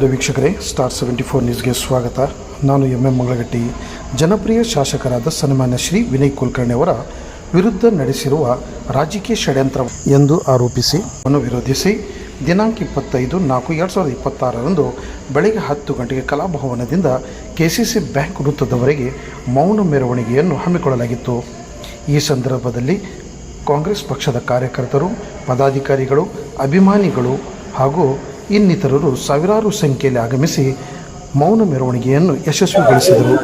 ನಮ್ಮೆಲ್ಲರ ವೀಕ್ಷಕರೇ, ಸ್ಟಾರ್ 74 ನ್ಯೂಸ್ಗೆ ಸ್ವಾಗತ. ನಾನು ಎಂ ಮಂಗಳಗಟ್ಟಿ. ಜನಪ್ರಿಯ ಶಾಸಕರಾದ ಸನ್ಮಾನ್ಯ ಶ್ರೀ ವಿನಯ್ ಕುಲಕರ್ಣಿ ಅವರ ವಿರುದ್ಧ ನಡೆಸಿರುವ ರಾಜಕೀಯ ಷಡ್ಯಂತ್ರ ಎಂದು ಆರೋಪಿಸಿ ವಿರೋಧಿಸಿ ದಿನಾಂಕ 25/4/2026 ಬೆಳಗ್ಗೆ 10 ಗಂಟೆಗೆ ಕಲಾಭವನದಿಂದ ಕೆಸಿಸಿ ಬ್ಯಾಂಕ್ ವೃತ್ತದವರೆಗೆ ಮೌನ ಮೆರವಣಿಗೆಯನ್ನು ಹಮ್ಮಿಕೊಳ್ಳಲಾಗಿತ್ತು. ಈ ಸಂದರ್ಭದಲ್ಲಿ ಕಾಂಗ್ರೆಸ್ ಪಕ್ಷದ ಕಾರ್ಯಕರ್ತರು, ಪದಾಧಿಕಾರಿಗಳು, ಅಭಿಮಾನಿಗಳು ಹಾಗೂ ಇನ್ನಿತರರು ಸಾವಿರಾರು ಸಂಖ್ಯೆಯಲ್ಲಿ ಆಗಮಿಸಿ ಮೌನ ಮೆರವಣಿಗೆಯನ್ನು ಯಶಸ್ವಿಗೊಳಿಸಿದರು.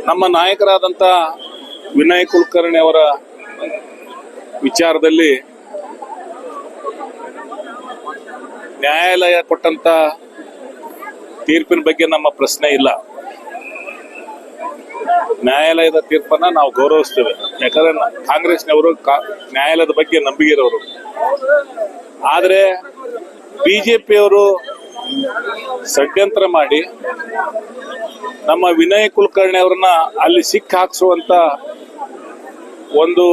ನಮ್ಮ ನಾಯಕರಾದಂಥ ವಿನಯ್ ಕುಲಕರ್ಣಿ ಅವರ ವಿಚಾರದಲ್ಲಿ ನ್ಯಾಯಾಲಯ ಕೊಟ್ಟಂತ ತೀರ್ಪಿನ ಬಗ್ಗೆ ನಮ್ಮ ಪ್ರಶ್ನೆ ಇಲ್ಲ. ನ್ಯಾಯಾಲಯದ ತೀರ್ಪನ್ನ ನಾವು ಗೌರವಿಸ್ತೇವೆ. ಯಾಕಂದ್ರೆ ಕಾಂಗ್ರೆಸ್ನವರು ನ್ಯಾಯಾಲಯದ ಬಗ್ಗೆ ನಂಬಿಕೆ ಇರೋರು. ಆದರೆ ಬಿಜೆಪಿಯವರು ಷಡ್ಯಂತ್ರ ಮಾಡಿ ನಮ್ಮ ವಿನಯ್ ಕುಲಕರ್ಣಿ ಅವರನ್ನ ಅಲ್ಲಿ ಸಿಕ್ಕ ಹಾಕಿಸುವಂತ ಒಂದು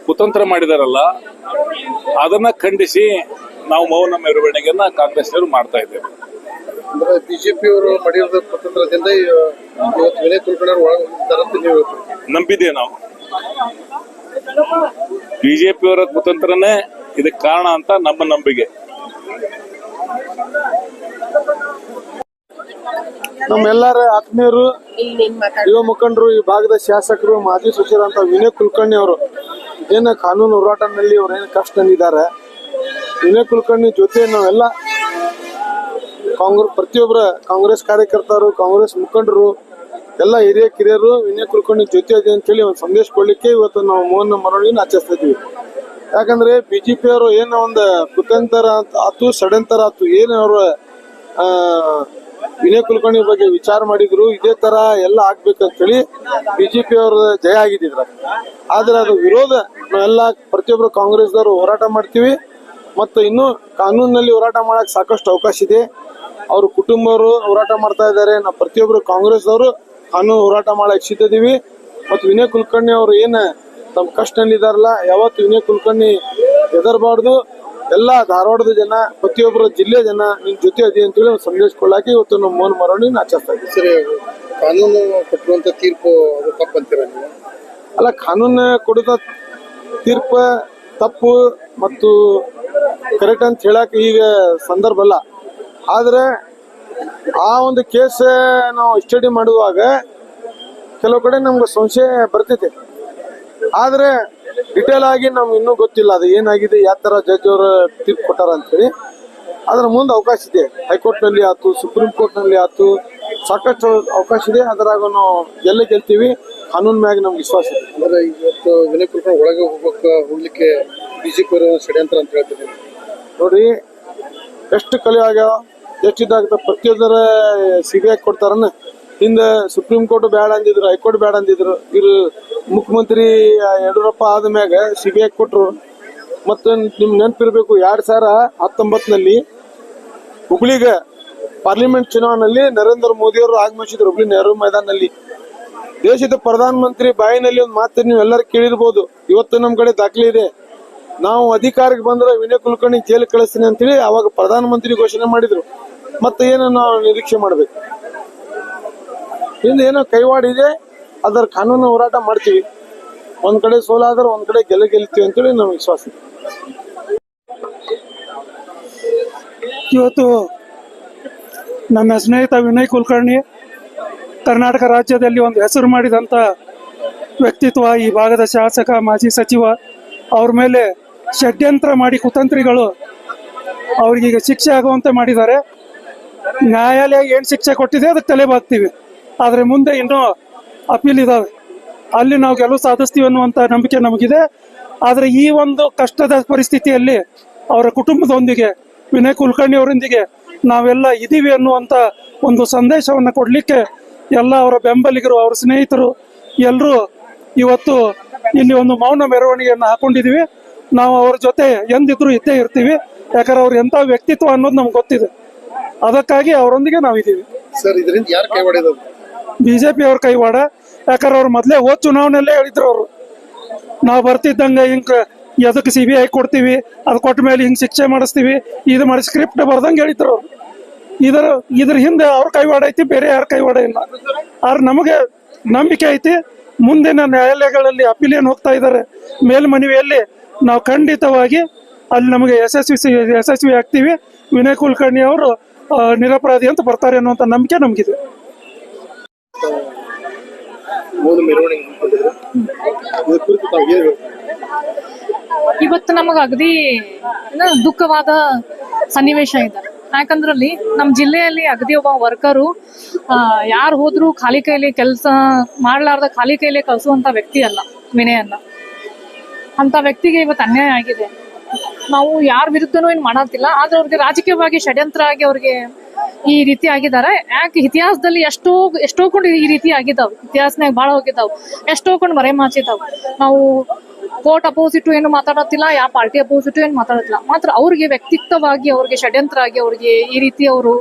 ಕುತಂತ್ರ ಮಾಡಿದಾರಲ್ಲ, ಅದನ್ನ ಖಂಡಿಸಿ ನಾವು ಮೌನ ಮೆರವಣಿಗೆಯನ್ನ ಕಾಂಗ್ರೆಸ್ನವರು ಮಾಡ್ತಾ ಇದ್ದೇವೆ. ಬಿಜೆಪಿಯವರು ಮಾಡಿರೋ ಕುತಂತ್ರದಿಂದ ಇವತ್ತು ವಿನಯ್ ಕುಲಕರ್ಣಿ ಅವರು ನಂಬಿದ್ದೇವೆ ನಾವು. ಬಿಜೆಪಿಯವರ ಕುತಂತ್ರನೇ ಇದಕ್ಕೆ ಕಾರಣ ಅಂತ ನಮ್ಮ ನಂಬಿಕೆ. ನಮ್ಮೆಲ್ಲರ ಆತ್ಮೀಯರು, ಯುವ ಮುಖಂಡರು, ಈ ಭಾಗದ ಶಾಸಕರು, ಮಾಜಿ ಸಚಿವರಂತ ವಿನಯ್ ಕುಲಕರ್ಣಿ ಅವರು ಏನು ಕಾನೂನು ಹೋರಾಟದಲ್ಲಿ ಅವ್ರು ಏನು ಕಷ್ಟ ತಂದಿದ್ದಾರೆ. ವಿನಯ್ ಕುಲಕರ್ಣಿ ಜೊತೆ ನಾವೆಲ್ಲ ಪ್ರತಿಯೊಬ್ಬರ ಕಾಂಗ್ರೆಸ್ ಕಾರ್ಯಕರ್ತರು, ಕಾಂಗ್ರೆಸ್ ಮುಖಂಡರು, ಎಲ್ಲ ಹಿರಿಯ ಕಿರಿಯರು ವಿನಯ್ ಕುಲಕರ್ಣಿ ಜೊತೆ ಇದೆ ಅಂತೇಳಿ ಒಂದು ಸಂದೇಶ ಕೊಡ್ಲಿಕ್ಕೆ ಇವತ್ತು ನಾವು ಮೌನ ಮೆರವಣಿಗೆ ಆಚರಿಸ್ತಾ ಇದ್ವಿ. ಯಾಕಂದ್ರೆ ಬಿಜೆಪಿ ಅವರು ಏನೋ ಒಂದು ಕುತಂತ್ರ ಆತು, ಷಡ್ಯಂತರ ಆತು, ಏನು ಅವರು ವಿನಯ್ ಕುಲಕರ್ಣಿ ಬಗ್ಗೆ ವಿಚಾರ ಮಾಡಿದ್ರು, ಇದೇ ತರ ಎಲ್ಲ ಆಗ್ಬೇಕಂತ ಹೇಳಿ ಬಿಜೆಪಿ ಅವ್ರ ಜಯ ಆಗಿದ್ರ. ಆದ್ರೆ ಅದು ವಿರೋಧ ನಾವೆಲ್ಲ ಪ್ರತಿಯೊಬ್ಬರು ಕಾಂಗ್ರೆಸ್ದವರು ಹೋರಾಟ ಮಾಡ್ತೀವಿ. ಮತ್ತು ಇನ್ನು ಕಾನೂನಿನಲ್ಲಿ ಹೋರಾಟ ಮಾಡಕ್ ಸಾಕಷ್ಟು ಅವಕಾಶ ಇದೆ. ಅವ್ರ ಕುಟುಂಬವರು ಹೋರಾಟ ಮಾಡ್ತಾ ಇದ್ದಾರೆ. ನಾವು ಪ್ರತಿಯೊಬ್ಬರು ಕಾಂಗ್ರೆಸ್ದವರು ಕಾನೂನು ಹೋರಾಟ ಮಾಡಕ್ ಸಿದ್ಧದೀವಿ. ಮತ್ತು ವಿನಯ್ ಕುಲಕರ್ಣಿ ಅವರು ಏನ ತಮ್ಮ ಕಷ್ಟದಲ್ಲಿದ್ದಾರಲ್ಲ, ಯಾವತ್ತು ವಿನಯ್ ಕುಲಕರ್ಣಿ ಹೆದರಬಾರ್ದು. ಎಲ್ಲ ಧಾರವಾಡದ ಜನ, ಪ್ರತಿಯೊಬ್ಬರ ಜಿಲ್ಲೆ ಜನ ನಿಮ್ ಜೊತೆ ಅದೇ ಅಂತೇಳಿ ಒಂದು ಸಂದೇಶ ಕೊಳ್ಳಾಕಿ ಇವತ್ತು ನಮ್ಮ ಮೌನ ಮೆರವಣಿಗೆ ಆಚರಿಸ್ತಾ ಇದ್ದೀವಿ. ಸರಿ, ಕಾನೂನು ಕೊಟ್ಟಿರುವಂತ ತೀರ್ಪು ಅದು ತಪ್ಪಂತೀರ ನೀವು? ಅಲ್ಲ, ಕಾನೂನು ಕೊಡುದ ತೀರ್ಪ ತಪ್ಪು ಮತ್ತು ಕರೆಕ್ಟ್ ಅಂತ ಹೇಳಕ್ ಈಗ ಸಂದರ್ಭ ಅಲ್ಲ. ಆದ್ರೆ ಆ ಒಂದು ಕೇಸ್ ನಾವು ಸ್ಟಡಿ ಮಾಡುವಾಗ ಕೆಲವು ಕಡೆ ನಮ್ಗೆ ಸಂಶಯ ಬರ್ತೈತೆ. ಆದ್ರೆ ಡಿಟೇಲ್ ಆಗಿ ನಮ್ಗೆ ಇನ್ನೂ ಗೊತ್ತಿಲ್ಲ ಅದು ಏನಾಗಿದೆ, ಯಾವ ತರ ಜಡ್ಜ್ ಅವರು ತೀರ್ಪು ಕೊಟ್ಟಾರ ಅಂತೇಳಿ. ಅದ್ರ ಮುಂದೆ ಅವಕಾಶ ಇದೆ. ಹೈಕೋರ್ಟ್ ನಲ್ಲಿ ಆಯ್ತು, ಸುಪ್ರೀಂ ಕೋರ್ಟ್ ನಲ್ಲಿ ಆಯ್ತು, ಸಾಕಷ್ಟು ಅವಕಾಶ ಇದೆ. ಅದ್ರಾಗ ನಾವು ಗೆಲ್ತೀವಿ. ಕಾನೂನ್ ಮ್ಯಾಗ ನಮ್ಗೆ ವಿಶ್ವಾಸ ಇದೆ. ಅಂದ್ರೆ ಇವತ್ತು ವಿನಯ್ ಕುಲಕರ್ಣಿ ಒಳಗೆ ಹೋಗ್ಲಿಕ್ಕೆ ಬಿಜೆಪಿ ಷಡ್ಯಂತ್ರ ಅಂತ ಹೇಳ್ತೀವಿ. ನೋಡ್ರಿ, ಎಷ್ಟು ಕಲೆ ಆಗ್ಯಾವ, ಎಷ್ಟಿದ್ದಾಗತ್ತ. ಪ್ರತಿಯೊಬ್ಬರ ಸಿಬಿಐ ಕೊಡ್ತಾರನ್ನ. ಹಿಂದೆ ಸುಪ್ರೀಂ ಕೋರ್ಟ್ ಬ್ಯಾಡ ಅಂದಿದ್ರು, ಹೈಕೋರ್ಟ್ ಬ್ಯಾಡ ಅಂದಿದ್ರು. ಇವರು ಮುಖ್ಯಮಂತ್ರಿ ಯಡಿಯೂರಪ್ಪ ಆದ್ಮ್ಯಾಗ ಸಿಬಿಐ ಕೊಟ್ರು. ಮತ್ತು ನಿಮ್ ನೆನಪಿರ್ಬೇಕು, 2019 ಹುಬ್ಳಿಗ ಪಾರ್ಲಿಮೆಂಟ್ ಚುನಾವಣೆಯಲ್ಲಿ ನರೇಂದ್ರ ಮೋದಿ ಅವರು ಆಗಮಿಸಿದ್ರು ಹುಬ್ಳಿ ನೆಹರು ಮೈದಾನಲ್ಲಿ. ದೇಶದ ಪ್ರಧಾನ ಮಂತ್ರಿ ಬಾಯಿನಲ್ಲಿ ಒಂದು ಮಾತು ನೀವೆಲ್ಲರೂ ಕೇಳಿರ್ಬೋದು. ಇವತ್ತು ನಮ್ ಕಡೆ ದಾಖಲೆ ಇದೆ. ನಾವು ಅಧಿಕಾರಕ್ಕೆ ಬಂದ್ರೆ ವಿನಯ್ ಕುಲಕರ್ಣಿ ಜೈಲು ಕಳಿಸ್ತೀನಿ ಅಂತೇಳಿ ಅವಾಗ ಪ್ರಧಾನ ಮಂತ್ರಿ ಘೋಷಣೆ ಮಾಡಿದ್ರು. ಮತ್ತೆ ಏನೋ ನಾವು ನಿರೀಕ್ಷೆ ಮಾಡ್ಬೇಕು. ಹಿಂದೆ ಏನೋ ಕೈವಾಡ ಇದೆ, ಅದರ ಕಾನೂನು ಹೋರಾಟ ಮಾಡ್ತೀವಿ. ಒಂದ್ ಕಡೆ ಸೋಲಾದ್ರೆ ಒಂದ್ ಕಡೆ ಗೆಲ್ತೀವಿ ಅಂತೇಳಿ ನಮ್ಗೆ ವಿಶ್ವಾಸ ಇದೆ. ಇವತ್ತು ನನ್ನ ಸ್ನೇಹಿತ ವಿನಯ್ ಕುಲಕರ್ಣಿ ಕರ್ನಾಟಕ ರಾಜ್ಯದಲ್ಲಿ ಒಂದು ಹೆಸರು ಮಾಡಿದಂಥ ವ್ಯಕ್ತಿತ್ವ, ಈ ಭಾಗದ ಶಾಸಕ, ಮಾಜಿ ಸಚಿವ, ಅವ್ರ ಮೇಲೆ ಷಡ್ಯಂತ್ರ ಮಾಡಿ ಕುತಂತ್ರಿಗಳು ಅವ್ರಿಗೀಗ ಶಿಕ್ಷೆ ಆಗುವಂತೆ ಮಾಡಿದ್ದಾರೆ. ನ್ಯಾಯಾಲಯ ಏನು ಶಿಕ್ಷೆ ಕೊಟ್ಟಿದೆ ಅದಕ್ಕೆ ತಲೆ ಬಾಗ್ತೀವಿ, ಆದರೆ ಮುಂದೆ ಇನ್ನೂ ಅಪೀಲ್ ಇದಾವೆ, ಅಲ್ಲಿ ನಾವು ಗೆಲುವು ಸಾಧಿಸ್ತೀವಿ ಅನ್ನುವಂಥ ನಂಬಿಕೆ ನಮಗಿದೆ. ಆದರೆ ಈ ಒಂದು ಕಷ್ಟದ ಪರಿಸ್ಥಿತಿಯಲ್ಲಿ ಅವರ ಕುಟುಂಬದೊಂದಿಗೆ, ವಿನಯ್ ಕುಲಕರ್ಣಿ ಅವರೊಂದಿಗೆ ನಾವೆಲ್ಲ ಇದೀವಿ ಅನ್ನುವಂಥ ಒಂದು ಸಂದೇಶವನ್ನು ಕೊಡಲಿಕ್ಕೆ ಎಲ್ಲ ಅವರ ಬೆಂಬಲಿಗರು, ಅವರ ಸ್ನೇಹಿತರು ಎಲ್ಲರೂ ಇವತ್ತು ಇಲ್ಲಿ ಒಂದು ಮೌನ ಮೆರವಣಿಗೆಯನ್ನು ಹಾಕೊಂಡಿದ್ದೀವಿ. ನಾವು ಅವ್ರ ಜೊತೆ ಎಂದಿದ್ರು ಇದ್ದೇ ಇರ್ತೀವಿ, ಯಾಕಂದ್ರೆ ಅವ್ರ ಎಂಥ ವ್ಯಕ್ತಿತ್ವ ಅನ್ನೋದು ನಮ್ಗೆ ಗೊತ್ತಿದೆ. ಅದಕ್ಕಾಗಿ ಅವರೊಂದಿಗೆ ನಾವಿದ್ದೀವಿ. ಸರ್, ಇದರಿಂದ ಯಾರು ಕೈ ಹೊಡೆಯೋದು? ಬಿಜೆಪಿ ಅವ್ರ ಕೈವಾಡ. ಯಾಕಂದ್ರೆ ಅವ್ರು ಮೊದಲೇ ಹೋದ್ ಚುನಾವಣೆಯಲ್ಲೇ ಹೇಳಿದ್ರು, ಅವರು ನಾವು ಬರ್ತಿದ್ದಂಗೆ ಹಿಂಗ್ ಎದಕ್ಕೆ CBI ಕೊಡ್ತೀವಿ, ಅದು ಕೊಟ್ಟ ಮೇಲೆ ಹಿಂಗ್ ಶಿಕ್ಷೆ ಮಾಡಿಸ್ತೀವಿ, ಇದು ಮಾಡಿ ಸ್ಕ್ರಿಪ್ಟ್ ಬರ್ದಂಗೆ ಹೇಳಿದ್ರು ಅವ್ರು. ಇದ್ರ ಹಿಂದೆ ಅವ್ರ ಕೈವಾಡ ಐತಿ, ಬೇರೆ ಯಾರ ಕೈವಾಡ ಇಲ್ಲ. ಆದ್ರೆ ನಮಗೆ ನಂಬಿಕೆ ಐತಿ, ಮುಂದಿನ ನ್ಯಾಯಾಲಯಗಳಲ್ಲಿ ಅಪೀಲ್ ಏನು ಹೋಗ್ತಾ ಇದ್ದಾರೆ, ಮೇಲ್ಮನವಿಯಲ್ಲಿ ನಾವು ಖಂಡಿತವಾಗಿ ಅಲ್ಲಿ ನಮಗೆ ಯಶಸ್ವಿ ಆಗ್ತೀವಿ. ವಿನಯ್ ಕುಲಕರ್ಣಿ ಅವರು ನಿರಪರಾಧಿ ಅಂತ ಬರ್ತಾರೆ ಅನ್ನುವಂಥ ನಂಬಿಕೆ ನಮಗಿದೆ. ಮೌನ ಮೆರವಣಿಗೆ ಮಾಡ್ಕೊಂಡಿದ್ರು. ಇದ್ರ ಕುರಿತು ತಾವು ಏನು ಹೇಳ್ತೀರಿ? ಇವತ್ತು ನಮಗ ಅಗದಿ ದುಃಖವಾದ ಸನ್ನಿವೇಶ ಇದೆ. ಯಾಕಂದ್ರಲ್ಲಿ ನಮ್ಮ ಜಿಲ್ಲೆಯಲ್ಲಿ ಅಗದಿ ಒಬ್ಬ ವರ್ಕರು ಯಾರು ಹೋದ್ರು ಖಾಲಿ ಕೈಲಿ ಕೆಲಸ ಮಾಡ್ಲಾರ್ದ ಖಾಲಿ ಕೈಲಿ ಕಳ್ಸುವಂತ ವ್ಯಕ್ತಿ ಅಲ್ಲ ವಿನಯನ್ನ. ಅಂತ ವ್ಯಕ್ತಿಗೆ ಇವತ್ತು ಅನ್ಯಾಯ ಆಗಿದೆ. ನಾವು ಯಾರ ವಿರುದ್ಧನೂ ಏನ್ ಮಾಡತ್ತಿಲ್ಲ, ಆದ್ರೆ ಅವ್ರಿಗೆ ರಾಜಕೀಯವಾಗಿ ಷಡ್ಯಂತ್ರ ಆಗಿ ಅವ್ರಿಗೆ ಈ ರೀತಿ ಆಗಿದ್ದಾರೆ. ಯಾಕೆ ಇತಿಹಾಸದಲ್ಲಿ ಎಷ್ಟೋ ಕೊಂಡು ಈ ರೀತಿ ಆಗಿದ್ದಾವ್, ಇತಿಹಾಸನಾಗ ಬಾಳ ಹೋಗಿದ್ದಾವ್, ಎಷ್ಟೋ ಕೊಂಡು ಮರೆಮಾಚಿದ್ದಾವ್. ನಾವು ಕೋರ್ಟ್ ಅಪೋಸಿಟ್ ಏನು ಮಾತಾಡತ್ತಿಲ್ಲ, ಯಾವ ಪಾರ್ಟಿ ಅಪೋಸಿಟ್ ಏನು ಮಾತಾಡತ್ತಿಲ್ಲ. ಮಾತ್ರ ಅವ್ರಿಗೆ ವ್ಯಕ್ತಿತ್ವವಾಗಿ ಅವ್ರಿಗೆ ಷಡ್ಯಂತ್ರ ಆಗಿ ಅವ್ರಿಗೆ ಈ ರೀತಿ ಅವರು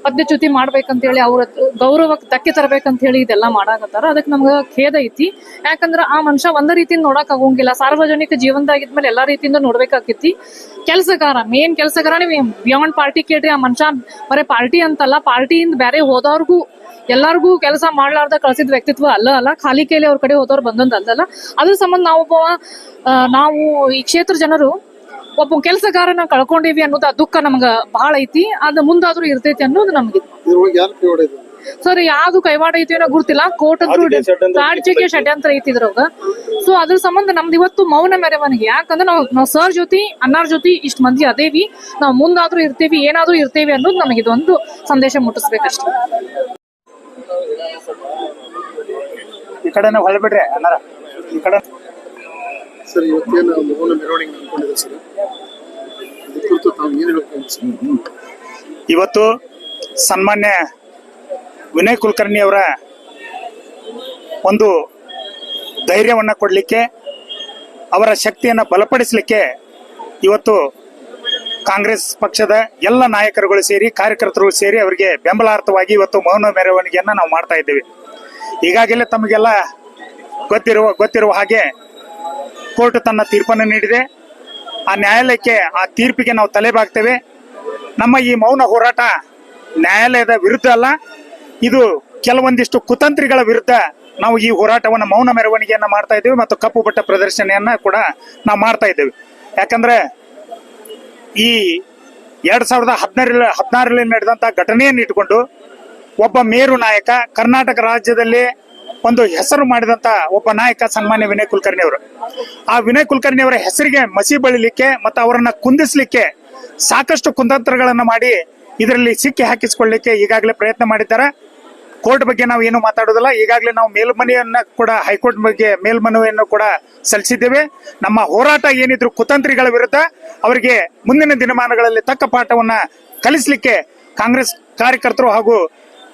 ಪದ್ಧಚ್ಯುತಿ ಮಾಡ್ಬೇಕಂತ ಹೇಳಿ ಅವ್ರ ಗೌರವಕ್ಕೆ ಧಕ್ಕೆ ತರಬೇಕಂತ ಹೇಳಿ ಇದೆಲ್ಲ ಮಾಡಾಕತ್ತಾರ. ಅದಕ್ಕೆ ನಮ್ಗ ಖೇದ ಐತಿ. ಯಾಕಂದ್ರ ಆ ಮನುಷ್ಯ ಒಂದ ರೀತಿಯಿಂದ ನೋಡಕ್ ಆಗೋಂಗಿಲ್ಲ. ಸಾರ್ವಜನಿಕ ಜೀವನದಾಗಿದ್ಮೇಲೆ ಎಲ್ಲಾ ರೀತಿಯಿಂದ ನೋಡ್ಬೇಕಾಕೈತಿ. ಕೆಲಸಗಾರ, ಮೇನ್ ಕೆಲಸಗಾರನೇ ಬಿಯಾಂಡ್ ಪಾರ್ಟಿ ಕೇಳ್ರಿ. ಆ ಮನುಷ್ಯ ಬರೀ ಪಾರ್ಟಿ ಅಂತಲ್ಲ, ಪಾರ್ಟಿಯಿಂದ ಬೇರೆ ಹೋದವ್ರಿಗೂ ಎಲ್ಲಾರ್ಗೂ ಕೆಲಸ ಮಾಡ್ಲಾರ್ದ ಕಳ್ಸಿದ ವ್ಯಕ್ತಿತ್ವ ಅಲ್ಲ. ಖಾಲಿ ಕೈಲಿ ಅವ್ರ ಕಡೆ ಹೋದವ್ರು ಬಂದಂತ ಅಲ್ಲಲ್ಲ. ಅದ್ರ ಸಂಬಂಧ ನಾವು ಈ ಕ್ಷೇತ್ರ ಜನರು ಒಬ್ಬ ಕೆಲಸಗಾರನ ಕಳ್ಕೊಂಡಿವಿ ಅನ್ನೋದು ದುಃಖ ನಮ್ಗ ಬಹಳ ಐತಿ. ಅದ್ ಮುಂದಾದ್ರೂ ಇರ್ತೈತಿ ಅನ್ನೋದು ನಮ್ಗೆ. ಇದ್ರೊಳಗೆ ಯಾರು ಕೈ ಹೊಡೆಯೋದು? ಸರ್, ಯಾವ್ದು ಕೈವಾಡ ಐತಿ ಅನ್ನೋ ಗುರ್ತಿಲ್ಲ. ಕೋರ್ಟ್ ಅಂತೂ ರಾಜಕೀಯ ಷಡ್ಯಂತ್ರ ಐತಿ ಇದ್ರೊಳಗ. ಸೊ ಅದ್ರ ಸಂಬಂಧ ನಮ್ದು ಇವತ್ತು ಮೌನ ಮೆರವಣಿಗೆ. ಯಾಕಂದ್ರೆ ನಾವು ಸರ್ ಜೊತೆ ಅನ್ನಾರ್ ಜೊತೆ ಇಷ್ಟ ಮಂದಿ ಅದೇವಿ, ನಾವು ಮುಂದಾದ್ರೂ ಇರ್ತೀವಿ, ಏನಾದ್ರೂ ಇರ್ತೇವಿ ಅನ್ನೋದು ನಮಗೆ ಇದೊಂದು ಸಂದೇಶ ಮುಟ್ಟಿಸ್ಬೇಕಷ್ಟೇ. ಈ ಕಡೆ ಹೊಳಬಿಡ್ರಿ ಅನ್ನಾರ, ಈ ಕಡೆ. ಸರ್, ಇವತ್ತೇನು ಮೌನ ಮೆರವಣಿಗೆ ಮಾಡ್ಕೊಂಡಿದ್ದಾರೆ ಸರ್, ಇದ್ರ ಕುರಿತು ತಾವು ಏನು ಹೇಳ್ಕೊಂಡು ಸರ್? ಇವತ್ತು ಸನ್ಮಾನ್ಯ ವಿನಯ್ ಕುಲಕರ್ಣಿ ಅವರ ಒಂದು ಧೈರ್ಯವನ್ನು ಕೊಡಲಿಕ್ಕೆ, ಅವರ ಶಕ್ತಿಯನ್ನು ಬಲಪಡಿಸಲಿಕ್ಕೆ ಇವತ್ತು ಕಾಂಗ್ರೆಸ್ ಪಕ್ಷದ ಎಲ್ಲ ನಾಯಕರುಗಳು ಸೇರಿ, ಕಾರ್ಯಕರ್ತರು ಸೇರಿ ಅವರಿಗೆ ಬೆಂಬಲಾರ್ಥವಾಗಿ ಇವತ್ತು ಮೌನ ಮೆರವಣಿಗೆಯನ್ನು ನಾವು ಮಾಡ್ತಾ ಇದ್ದೇವೆ. ಈಗಾಗಲೇ ತಮಗೆಲ್ಲ ಗೊತ್ತಿರುವ ಹಾಗೆ ಕೋರ್ಟ್ ತನ್ನ ತೀರ್ಪನ್ನು ನೀಡಿದೆ. ಆ ನ್ಯಾಯಾಲಯಕ್ಕೆ, ಆ ತೀರ್ಪಿಗೆ ನಾವು ತಲೆಬಾಗ್ತೇವೆ. ನಮ್ಮ ಈ ಮೌನ ಹೋರಾಟ ನ್ಯಾಯಾಲಯದ ವಿರುದ್ಧ ಅಲ್ಲ, ಇದು ಕೆಲವೊಂದಿಷ್ಟು ಕುತಂತ್ರಿಗಳ ವಿರುದ್ಧ ನಾವು ಈ ಹೋರಾಟವನ್ನು, ಮೌನ ಮೆರವಣಿಗೆಯನ್ನ ಮಾಡ್ತಾ ಇದ್ದೇವೆ ಮತ್ತು ಕಪ್ಪು ಬಟ್ಟ ಪ್ರದರ್ಶನೆಯನ್ನ ಕೂಡ ನಾವು ಮಾಡ್ತಾ ಇದ್ದೇವೆ. ಯಾಕಂದ್ರೆ ಈ 2016ರಲ್ಲಿ ನಡೆದಂತ ಘಟನೆಯನ್ನು ಇಟ್ಕೊಂಡು ಒಬ್ಬ ಮೇರು ನಾಯಕ, ಕರ್ನಾಟಕ ರಾಜ್ಯದಲ್ಲಿ ಒಂದು ಹೆಸರು ಮಾಡಿದಂತ ಒಬ್ಬ ನಾಯಕ ಸನ್ಮಾನ್ಯ ವಿನಯ್ ಕುಲಕರ್ಣಿ ಅವರು, ಆ ವಿನಯ್ ಕುಲಕರ್ಣಿ ಅವರ ಹೆಸರಿಗೆ ಮಸಿ ಬಳಿಲಿಕ್ಕೆ ಮತ್ತು ಅವರನ್ನ ಕುಂದಿಸ್ಲಿಕ್ಕೆ ಸಾಕಷ್ಟು ಕುತಂತ್ರಗಳನ್ನ ಮಾಡಿ ಇದರಲ್ಲಿ ಸಿಕ್ಕಿ ಹಾಕಿಸಿಕೊಳ್ಳಲಿಕ್ಕೆ ಈಗಾಗಲೇ ಪ್ರಯತ್ನ ಮಾಡಿದ್ದಾರೆ. ಕೋರ್ಟ್ ಬಗ್ಗೆ ನಾವು ಏನು ಮಾತಾಡೋದಿಲ್ಲ. ಈಗಾಗಲೇ ನಾವು ಮೇಲ್ಮನವಿಯನ್ನ ಕೂಡ, ಹೈಕೋರ್ಟ್ ಬಗ್ಗೆ ಮೇಲ್ಮನವಿಯನ್ನು ಕೂಡ ಸಲ್ಲಿಸಿದ್ದೇವೆ. ನಮ್ಮ ಹೋರಾಟ ಏನಿದ್ರು ಕುತಂತ್ರಿಗಳ ವಿರುದ್ಧ, ಅವರಿಗೆ ಮುಂದಿನ ದಿನಮಾನಗಳಲ್ಲಿ ತಕ್ಕ ಪಾಠವನ್ನ ಕಲಿಸಲಿಕ್ಕೆ ಕಾಂಗ್ರೆಸ್ ಕಾರ್ಯಕರ್ತರು ಹಾಗೂ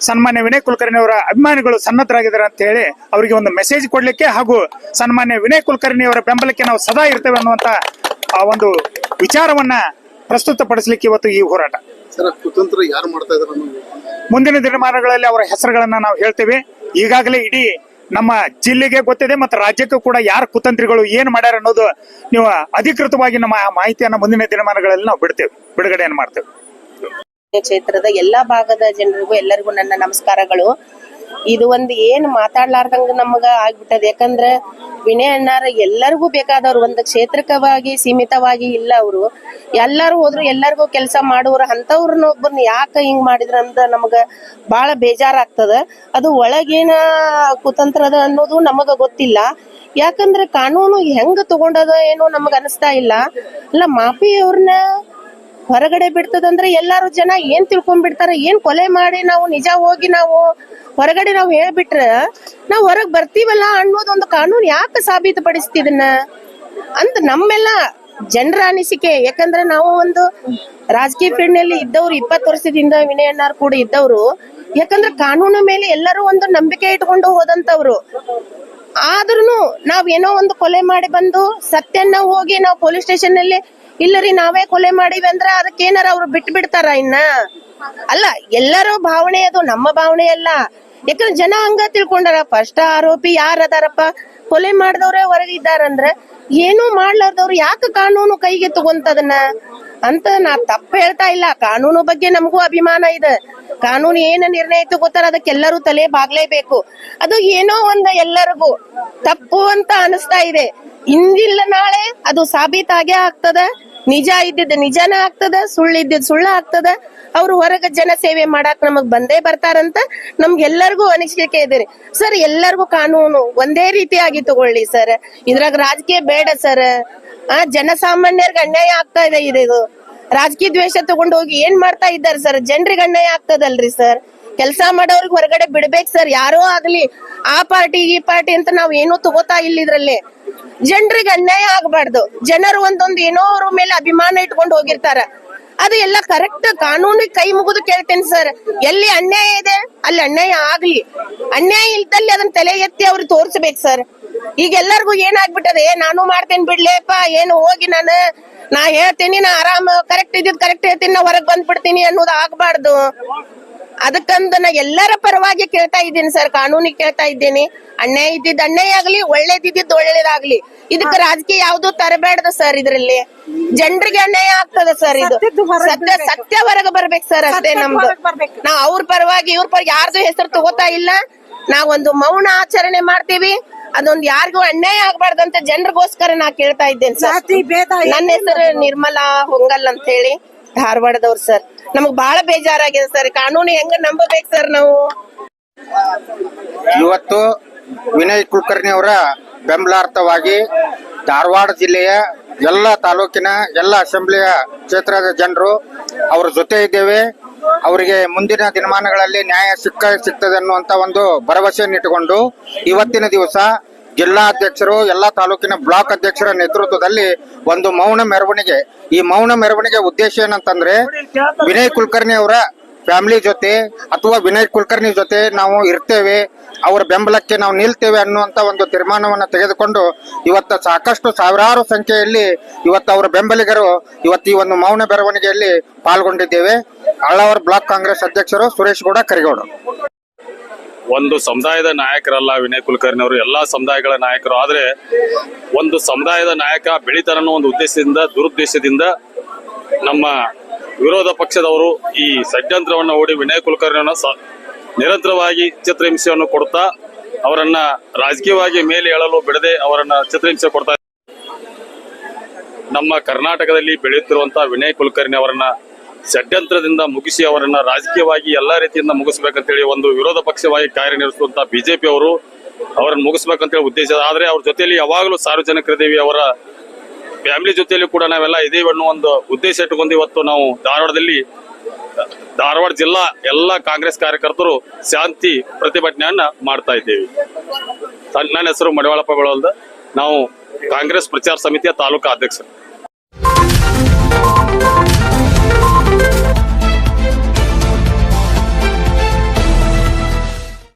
ಸನ್ಮಾನ್ಯ ವಿನಯ್ ಕುಲಕರ್ಣಿ ಅವರ ಅಭಿಮಾನಿಗಳು ಸನ್ನದ್ಧರಾಗಿದ್ದಾರೆ ಅಂತ ಹೇಳಿ ಅವರಿಗೆ ಒಂದು ಮೆಸೇಜ್ ಕೊಡ್ಲಿಕ್ಕೆ ಹಾಗೂ ಸನ್ಮಾನ್ಯ ವಿನಯ್ ಕುಲಕರ್ಣಿ ಅವರ ಬೆಂಬಲಕ್ಕೆ ನಾವು ಸದಾ ಇರ್ತೇವೆ ಅನ್ನುವಂತ ಆ ಒಂದು ವಿಚಾರವನ್ನ ಪ್ರಸ್ತುತಪಡಿಸಲಿಕ್ಕೆ ಇವತ್ತು ಈ ಹೋರಾಟ. ಸರ್, ಕುತಂತ್ರ ಯಾರು ಮಾಡ್ತಾ ಇದ್ದಾರೆ? ಮುಂದಿನ ದಿನಮಾನಗಳಲ್ಲಿ ಅವರ ಹೆಸರುಗಳನ್ನ ನಾವು ಹೇಳ್ತೇವೆ. ಈಗಾಗಲೇ ಇಡೀ ನಮ್ಮ ಜಿಲ್ಲೆಗೆ ಗೊತ್ತಿದೆ ಮತ್ತು ರಾಜ್ಯಕ್ಕೂ ಕೂಡ ಯಾರು ಕುತಂತ್ರಿಗಳು ಏನು ಮಾಡ್ಯಾರ ಅನ್ನೋದು ನೀವು ಅಧಿಕೃತವಾಗಿ ನಮ್ಮ ಮಾಹಿತಿಯನ್ನ ಮುಂದಿನ ದಿನಮಾನಗಳಲ್ಲಿ ನಾವು ಬಿಡುಗಡೆಯನ್ನು ಮಾಡ್ತೇವೆ. ಕ್ಷೇತ್ರದ ಎಲ್ಲಾ ಭಾಗದ ಜನರಿಗೂ ಎಲ್ಲರಿಗೂ ನನ್ನ ನಮಸ್ಕಾರಗಳು. ಇದು ಒಂದು ಏನ್ ಮಾತಾಡ್ಲಾರ್ದಂಗ ನಮಗ ಆಗ್ಬಿಟ್ಟದ. ಯಾಕಂದ್ರ ವಿನಯ್ ಅಣ್ಣಾರ ಎಲ್ಲರಿಗೂ ಬೇಕಾದವ್ರು, ಒಂದು ಕ್ಷೇತ್ರಕವಾಗಿ ಸೀಮಿತವಾಗಿ ಇಲ್ಲ. ಅವರು ಎಲ್ಲಾರು ಹೋದ್ರು ಎಲ್ಲರಿಗೂ ಕೆಲಸ ಮಾಡುವ್ರ ಅಂತವ್ರನ್ನ ಒಬ್ಬರನ್ನ ಯಾಕ ಹಿಂಗ್ ಮಾಡಿದ್ರ ಅಂತ ನಮಗ ಬಾಳ ಬೇಜಾರಾಗ್ತದ. ಅದು ಒಳಗೇನ ಕುತಂತ್ರದ ಅನ್ನೋದು ನಮಗ ಗೊತ್ತಿಲ್ಲ. ಯಾಕಂದ್ರೆ ಕಾನೂನು ಹೆಂಗ್ ತಗೊಂಡದ ಏನೋ ನಮಗ ಅನಿಸ್ತಾ ಇಲ್ಲ. ಅಲ್ಲ ಮಾಫಿ ಅವ್ರನ್ನ ಹೊರಗಡೆ ಬಿಡ್ತದಂದ್ರೆ ಎಲ್ಲಾರು ಜನ ಏನ್ ತಿಳ್ಕೊಂಡ್ಬಿಡ್ತಾರ, ಏನ್ ಕೊಲೆ ಮಾಡಿ ನಾವು ನಿಜ ಹೋಗಿ ನಾವು ಹೊರಗಡೆ ನಾವು ಹೇಳ್ಬಿಟ್ರ ನಾವ್ ಹೊರಗ್ ಬರ್ತೀವಲ್ಲ ಅನ್ನೋದೊಂದು ಕಾನೂನು ಯಾಕೆ ಸಾಬೀತುಪಡಿಸ್ತಿದನ್ನ ಅಂತ ನಮ್ಮೆಲ್ಲ ಜನರ ಅನಿಸಿಕೆ. ಯಾಕಂದ್ರೆ ನಾವು ಒಂದು ರಾಜಕೀಯ ಫೀಲ್ಡ್ ನಲ್ಲಿ ಇದ್ದವ್ರು, 20 ವರ್ಷದಿಂದ ವಿನಯ್ ಅಣ್ಣಾರ್ ಕೂಡ ಇದ್ದವ್ರು. ಯಾಕಂದ್ರೆ ಕಾನೂನು ಮೇಲೆ ಎಲ್ಲರೂ ಒಂದು ನಂಬಿಕೆ ಇಟ್ಕೊಂಡು ಹೋದಂತವ್ರು. ಆದ್ರೂ ನಾವ್ ಏನೋ ಒಂದು ಕೊಲೆ ಮಾಡಿ ಬಂದು ಸತ್ಯನ್ನ ಹೋಗಿ ನಾವು ಪೊಲೀಸ್ ಸ್ಟೇಷನ್ ನಲ್ಲಿ ಇಲ್ಲರಿ ನಾವೇ ಕೊಲೆ ಮಾಡಿವಿ ಅಂದ್ರ ಅದಕ್ಕೇನಾರ ಅವ್ರು ಬಿಟ್ಟು ಬಿಡ್ತಾರ ಇನ್ನ? ಅಲ್ಲ, ಎಲ್ಲರೂ ಭಾವನೆ, ಅದು ನಮ್ಮ ಭಾವನೆ ಅಲ್ಲ. ಯಾಕಂದ್ರೆ ಜನ ಹಂಗ ತಿಳ್ಕೊಂಡಾರ. ಫಸ್ಟ್ ಆರೋಪಿ ಯಾರ ಅದಾರಪ್ಪ, ಕೊಲೆ ಮಾಡಿದವ್ರೆ ಹೊರಗಿದ್ದಾರಂದ್ರ ಏನೂ ಮಾಡ್ಲಾರ್ದವ್ರು ಯಾಕೆ ಕಾನೂನು ಕೈಗೆ ತಗೊಂತದನ್ನ ಅಂತ ನಾ ತಪ್ಪ ಹೇಳ್ತಾ ಇಲ್ಲ. ಕಾನೂನು ಬಗ್ಗೆ ನಮಗೂ ಅಭಿಮಾನ ಇದೆ. ಕಾನೂನು ಏನ ನಿರ್ಣಯ ತಗೋತಾರ ಅದಕ್ಕೆಲ್ಲರೂ ತಲೆ ಬಾಗ್ಲೇಬೇಕು. ಅದು ಏನೋ ಒಂದು ಎಲ್ಲರಿಗೂ ತಪ್ಪು ಅಂತ ಅನಿಸ್ತಾ ಇದೆ. ಇಂದಿಲ್ಲ ನಾಳೆ ಅದು ಸಾಬೀತಾಗೇ ಆಗ್ತದ. ನಿಜ ಇದ್ದಿದ್ದು ನಿಜಾನ ಆಗ್ತದ, ಸುಳ್ಳಿದ್ದಿದ್ ಸುಳ್ಳ ಆಗ್ತದ. ಅವ್ರು ಹೊರಗ ಜನ ಸೇವೆ ಮಾಡಾಕ್ ನಮಗ್ ಬಂದೇ ಬರ್ತಾರಂತ ನಮ್ಗೆಲ್ಲರಿಗೂ ಅನಿಸಿಕೆ ಇದೆ ಸರ್. ಎಲ್ಲರಿಗೂ ಕಾನೂನು ಒಂದೇ ರೀತಿಯಾಗಿ ತಗೊಳ್ಳಿ ಸರ್. ಇದ್ರಾಗ ರಾಜಕೀಯ ಬೇಡ ಸರ್. ಜನಸಾಮಾನ್ಯರಿಗೆ ಅನ್ಯಾಯ ಆಗ್ತಾ ಇದೆ. ಇದು ರಾಜಕೀಯ ದ್ವೇಷ ತಗೊಂಡು ಹೋಗಿ ಏನ್ ಮಾಡ್ತಾ ಇದ್ದಾರೆ ಸರ್? ಜನರಿಗೆ ಅನ್ಯಾಯ ಆಗ್ತದಲ್ರಿ ಸರ್. ಕೆಲಸ ಮಾಡೋರ್ಗ್ ಹೊರಗಡೆ ಬಿಡ್ಬೇಕು ಸರ್. ಯಾರೋ ಆಗ್ಲಿ, ಆ ಪಾರ್ಟಿ ಈ ಪಾರ್ಟಿ ಅಂತ ನಾವ್ ಏನೂ ತಗೋತಾ ಇಲ್ಲ. ಇದ್ರಲ್ಲಿ ಜನರಿಗೆ ಅನ್ಯಾಯ ಆಗ್ಬಾರ್ದು. ಜನರು ಒಂದೊಂದು ಏನೋ ಅವ್ರ ಮೇಲೆ ಅಭಿಮಾನ ಇಟ್ಕೊಂಡು ಹೋಗಿರ್ತಾರ. ಅದು ಎಲ್ಲ ಕರೆಕ್ಟ್. ಕಾನೂನಿಗೆ ಕೈ ಮುಗಿದು ಕೇಳ್ತೇನೆ ಸರ್. ಎಲ್ಲಿ ಅನ್ಯಾಯ ಇದೆ ಅಲ್ಲಿ ಅನ್ಯಾಯ ಆಗ್ಲಿ. ಅನ್ಯಾಯ ಇಲ್ದಲ್ಲಿ ಅದನ್ನ ತಲೆ ಎತ್ತಿ ಅವ್ರಿಗೆ ತೋರ್ಸ್ಬೇಕು ಸರ್. ಈಗ ಎಲ್ಲರಿಗೂ ಏನಾಗ್ಬಿಟ್ಟದೆ, ನಾನು ಮಾಡ್ತೇನೆ ಬಿಡ್ಲೇಪ್ಪ, ಏನು ಹೋಗಿ ನಾ ಹೇಳ್ತೀನಿ, ನಾ ಆರಾಮ ಕರೆಕ್ಟ್ ಇದ್ದಿದ್ ಕರೆಕ್ಟ್ ಹೇಳ್ತೀನಿ, ನಾ ಹೊರಗ್ ಬಂದ್ಬಿಡ್ತೀನಿ ಅನ್ನೋದು ಆಗ್ಬಾರ್ದು. ಅದಕ್ಕಂದ ನಾ ಎಲ್ಲರ ಪರವಾಗಿ ಕೇಳ್ತಾ ಇದ್ದೀನಿ ಸರ್. ಕಾನೂನಿಗೆ ಕೇಳ್ತಾ ಇದ್ದೀನಿ. ಅನ್ಯಾಯ ಇದ್ದಿದ್ ಅನ್ಯಾಯ ಆಗ್ಲಿ, ಒಳ್ಳೇದಿದ್ದಿದ್ ಒಳ್ಳೇದಾಗ್ಲಿ. ಇದಕ್ಕೆ ರಾಜಕೀಯ ಯಾವ್ದು ತರಬೇಡ್ದ ಸರ್. ಇದ್ರಲ್ಲಿ ಜನರಿಗೆ ಅನ್ಯಾಯ ಆಗ್ತದ ಸರ್. ಇದು ಸತ್ಯ ಹೊರಗೆ ಬರ್ಬೇಕು ಸರ್, ಅಷ್ಟೇ ನಮ್ದು. ನಾವ್ ಅವ್ರ ಪರವಾಗಿ ಇವ್ರ ಪರವಾಗಿ ಯಾರ್ದು ಹೆಸರು ತಗೋತಾ ಇಲ್ಲ. ನಾವೊಂದು ಮೌನ ಆಚರಣೆ ಮಾಡ್ತೀವಿ. ಅದೊಂದು ಯಾರಿಗೂ ಅನ್ಯಾಯ ಆಗ್ಬಾರ್ದಂತ ಜನರಿಗೋಸ್ಕರ ನಾ ಕೇಳ್ತಾ ಇದ್ದೇನೆ ಸರ್. ನನ್ನ ಹೆಸರು ನಿರ್ಮಲಾ ಹೊಂಗಲ್ ಅಂತ ಹೇಳಿ, ಧಾರವಾಡದವ್ರು ಸರ್. ನಮಗ್ ಬಹಳ ಬೇಜಾರಾಗಿದೆ ಸರ್. ಕಾನೂನು ಹೆಂಗ ನಂಬಬೇಕು ಸರ್ ನಾವು? ಇವತ್ತು ವಿನಯ್ ಕುಲಕರ್ಣಿ ಅವರ ಬೆಂಬಲಾರ್ಥವಾಗಿ ಧಾರವಾಡ ಜಿಲ್ಲೆಯ ಎಲ್ಲ ತಾಲೂಕಿನ ಎಲ್ಲ ಅಸೆಂಬ್ಲಿಯ ಕ್ಷೇತ್ರದ ಜನರು ಅವ್ರ ಜೊತೆ ಇದ್ದೇವೆ. ಅವರಿಗೆ ಮುಂದಿನ ದಿನಮಾನಗಳಲ್ಲಿ ನ್ಯಾಯ ಸಿಗ್ತದೆ ಅನ್ನುವಂತ ಒಂದು ಭರವಸೆಯನ್ನು ಇಟ್ಟುಕೊಂಡು ಇವತ್ತಿನ ದಿವಸ ಜಿಲ್ಲಾಧ್ಯಕ್ಷರು, ಎಲ್ಲ ತಾಲೂಕಿನ ಬ್ಲಾಕ್ ಅಧ್ಯಕ್ಷರ ನೇತೃತ್ವದಲ್ಲಿ ಒಂದು ಮೌನ ಮೆರವಣಿಗೆ. ಈ ಮೌನ ಮೆರವಣಿಗೆ ಉದ್ದೇಶ ಏನಂತಂದ್ರೆ, ವಿನಯ್ ಕುಲಕರ್ಣಿ ಅವರ ಫ್ಯಾಮಿಲಿ ಜೊತೆ ಅಥವಾ ವಿನಯ್ ಕುಲಕರ್ಣಿ ಜೊತೆ ನಾವು ಇರ್ತೇವೆ, ಅವರ ಬೆಂಬಲಕ್ಕೆ ನಾವು ನಿಲ್ತೇವೆ ಅನ್ನುವಂತ ಒಂದು ತೀರ್ಮಾನವನ್ನು ತೆಗೆದುಕೊಂಡು ಇವತ್ತು ಸಾಕಷ್ಟು ಸಾವಿರಾರು ಸಂಖ್ಯೆಯಲ್ಲಿ ಇವತ್ತು ಅವರ ಬೆಂಬಲಿಗರು ಇವತ್ತು ಈ ಒಂದು ಮೌನ ಮೆರವಣಿಗೆಯಲ್ಲಿ ಪಾಲ್ಗೊಂಡಿದ್ದೇವೆ. ಅಳ್ಳಾವರ ಬ್ಲಾಕ್ ಕಾಂಗ್ರೆಸ್ ಅಧ್ಯಕ್ಷರು ಸುರೇಶ್ ಗೌಡ ಕರಿಗೌಡ. ಒಂದು ಸಮುದಾಯದ ನಾಯಕರಲ್ಲ ವಿನಯ್ ಕುಲಕರ್ಣಿ ಅವರು, ಎಲ್ಲಾ ಸಮುದಾಯಗಳ ನಾಯಕರು. ಆದ್ರೆ ಒಂದು ಸಮುದಾಯದ ನಾಯಕ ಬೆಳಿತಾರನ್ನೋ ಒಂದು ಉದ್ದೇಶದಿಂದ, ದುರುದ್ದೇಶದಿಂದ ನಮ್ಮ ವಿರೋಧ ಪಕ್ಷದವರು ಈ ಷಡ್ಯಂತ್ರವನ್ನು ಹೂಡಿ ವಿನಯ್ ಕುಲಕರ್ಣಿಯನ್ನು ನಿರಂತರವಾಗಿ ಚಿತ್ರಹಿಂಸೆಯನ್ನು ಕೊಡ್ತಾ ಅವರನ್ನ ರಾಜಕೀಯವಾಗಿ ಮೇಲೆ ಏಳಲು ಬಿಡದೆ ಅವರನ್ನ ಚಿತ್ರಹಿಂಸೆ ಕೊಡ್ತಾ. ನಮ್ಮ ಕರ್ನಾಟಕದಲ್ಲಿ ಬೆಳೆಯುತ್ತಿರುವಂತಹ ವಿನಯ್ ಕುಲಕರ್ಣಿ ಅವರನ್ನ ಷಡ್ಯಂತ್ರದಿಂದ ಮುಗಿಸಿ ಅವರನ್ನ ರಾಜಕೀಯವಾಗಿ ಎಲ್ಲಾ ರೀತಿಯಿಂದ ಮುಗಿಸ್ಬೇಕಂತೇಳಿ ಒಂದು ವಿರೋಧ ಪಕ್ಷವಾಗಿ ಕಾರ್ಯನಿರ್ವಹಿಸುವಂತಹ ಬಿಜೆಪಿ ಅವರು ಅವರನ್ನು ಮುಗಿಸ್ಬೇಕಂತೇಳಿ ಉದ್ದೇಶ. ಆದ್ರೆ ಅವ್ರ ಜೊತೆಯಲ್ಲಿ ಯಾವಾಗಲೂ ಸಾರ್ವಜನಿಕರಿದ್ದೀವಿ, ಅವರ ಫ್ಯಾಮಿಲಿ ಜೊತೆಯಲ್ಲಿ ಕೂಡ ನಾವೆಲ್ಲ ಇದೇವೆ ಅನ್ನೋ ಒಂದು ಉದ್ದೇಶ ಇಟ್ಟುಕೊಂಡು ಇವತ್ತು ನಾವು ಧಾರವಾಡ ಜಿಲ್ಲಾ ಎಲ್ಲ ಕಾಂಗ್ರೆಸ್ ಕಾರ್ಯಕರ್ತರು ಶಾಂತಿ ಪ್ರತಿಭಟನೆಯನ್ನ ಮಾಡ್ತಾ ಇದ್ದೇವೆ. ನನ್ನ ಹೆಸರು ಮಡಿವಾಳಪ್ಪ ಬೆಳವಲ್ದ. ನಾವು ಕಾಂಗ್ರೆಸ್ ಪ್ರಚಾರ ಸಮಿತಿಯ ತಾಲೂಕಾ ಅಧ್ಯಕ್ಷರು.